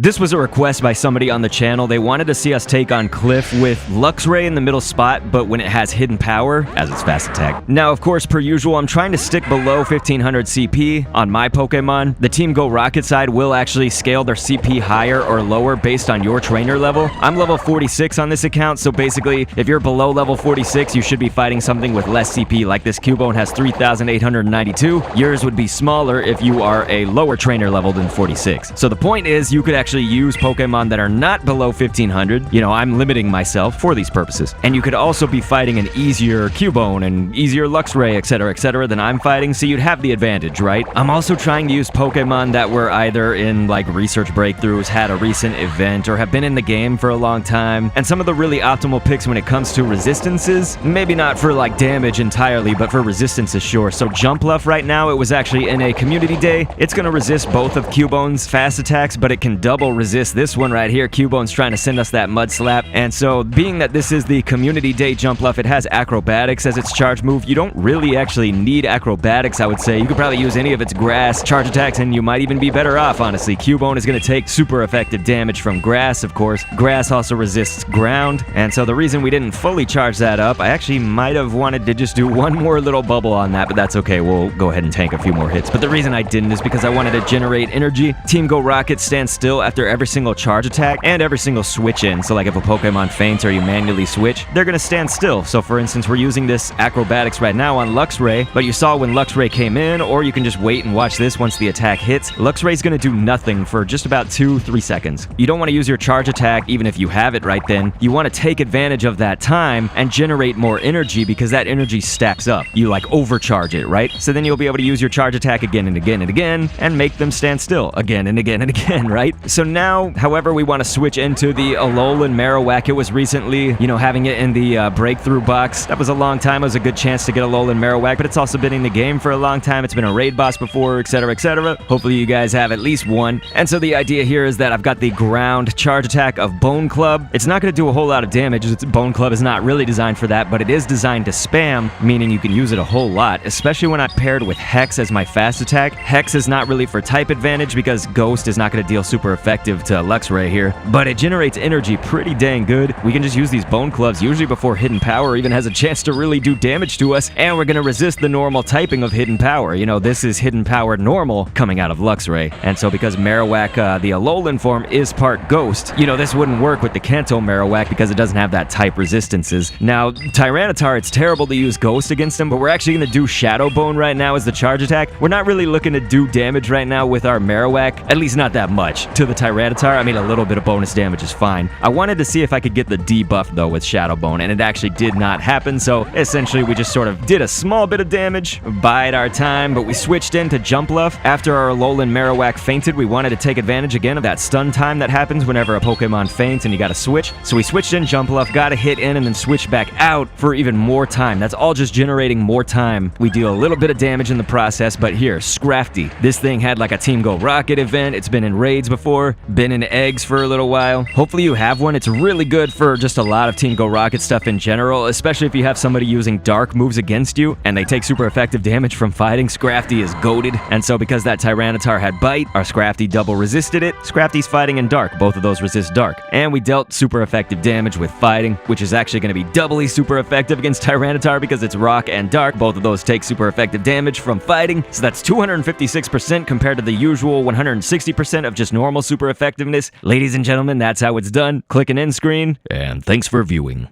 This was a request by somebody on the channel. They wanted to see us take on Cliff with Luxray in the middle spot, but when it has hidden power as its fast attack. Now, of course, per usual, I'm trying to stick below 1500 CP on my Pokemon. The Team Go Rocket side will actually scale their CP higher or lower based on your trainer level. I'm level 46 on this account, so basically, if you're below level 46, you should be fighting something with less CP, like this Cubone has 3,892. Yours would be smaller if you are a lower trainer level than 46. So the point is, you could actually use Pokemon that are not below 1500. You know, I'm limiting myself for these purposes. And you could also be fighting an easier Cubone and easier Luxray, etc., than I'm fighting, so you'd have the advantage, right? I'm also trying to use Pokemon that were either in, like, research breakthroughs, had a recent event, or have been in the game for a long time. And some of the really optimal picks when it comes to resistances, maybe not for, like, damage entirely, but for resistances, sure. So Jumpfluff right now, it was actually in a community day. It's gonna resist both of Cubone's fast attacks, but it can double resist this one right here. Cubone's trying to send us that mud slap. And so, being that this is the community day Jumpfluff, it has Acrobatics as its charge move. You don't really actually need Acrobatics, I would say. You could probably use any of its grass charge attacks, and you might even be better off, honestly. Cubone is going to take super effective damage from grass, of course. Grass also resists ground, and so the reason we didn't fully charge that up, I actually might have wanted to just do one more little bubble on that, but that's okay. We'll go ahead and tank a few more hits. But the reason I didn't is because I wanted to generate energy. Team Go Rocket stands still after every single charge attack and every single switch in. So like if a Pokemon faints or you manually switch, they're going to stand still. So for instance, we're using this Acrobatics right now on Luxray, but you saw when Luxray came in, or you can just wait and watch this once the attack hits. Luxray's going to do nothing for just about 2-3 seconds. You don't want to use your charge attack even if you have it right then. You want to take advantage of that time and generate more energy because that energy stacks up. You like overcharge it, right? So then you'll be able to use your charge attack again and again and again and make them stand still again and again and again, right? So now, however, we want to switch into the Alolan Marowak. It was recently, you know, having it in the breakthrough box. That was a long time. It was a good chance to get Alolan Marowak, but it's also been in the game for a long time. It's been a raid boss before, etc., etc. Hopefully you guys have at least one. And so the idea here is that I've got the ground charge attack of Bone Club. It's not going to do a whole lot of damage. Bone Club is not really designed for that, but it is designed to spam, meaning you can use it a whole lot, especially when I paired with Hex as my fast attack. Hex is not really for type advantage because Ghost is not going to deal super effective to Luxray here, but it generates energy pretty dang good. We can just use these Bone Clubs usually before Hidden Power even has a chance to really do damage to us, and we're going to resist the normal typing of Hidden Power. You know, this is Hidden Power normal coming out of Luxray, and so because Marowak, the Alolan form, is part Ghost, you know, this wouldn't work with the Kanto Marowak because it doesn't have that type resistances. Now, Tyranitar, it's terrible to use Ghost against him, but we're actually going to do Shadow Bone right now as the charge attack. We're not really looking to do damage right now with our Marowak, at least not that much. To the Tyranitar, I mean, a little bit of bonus damage is fine. I wanted to see if I could get the debuff, though, with Shadow Bone, and it actually did not happen, so essentially we just sort of did a small bit of damage, bide our time, but we switched into Jumpfluff. After our Alolan Marowak fainted, we wanted to take advantage again of that stun time that happens whenever a Pokemon faints and you gotta switch. So we switched in Jumpfluff, got a hit in, and then switched back out for even more time. That's all just generating more time. We deal a little bit of damage in the process, but here, Scrafty. This thing had like a Team Go Rocket event. It's been in raids before, been in eggs for a little while. Hopefully you have one. It's really good for just a lot of Team Go Rocket stuff in general, especially if you have somebody using dark moves against you and they take super effective damage from fighting. Scrafty is goated, and so because that Tyranitar had Bite, our Scrafty double resisted it. Scrafty's fighting in dark. Both of those resist dark. And we dealt super effective damage with fighting, which is actually going to be doubly super effective against Tyranitar because it's rock and dark. Both of those take super effective damage from fighting, so that's 256% compared to the usual 160% of just normal super effectiveness. Ladies and gentlemen, that's how it's done. Click an end screen, and thanks for viewing.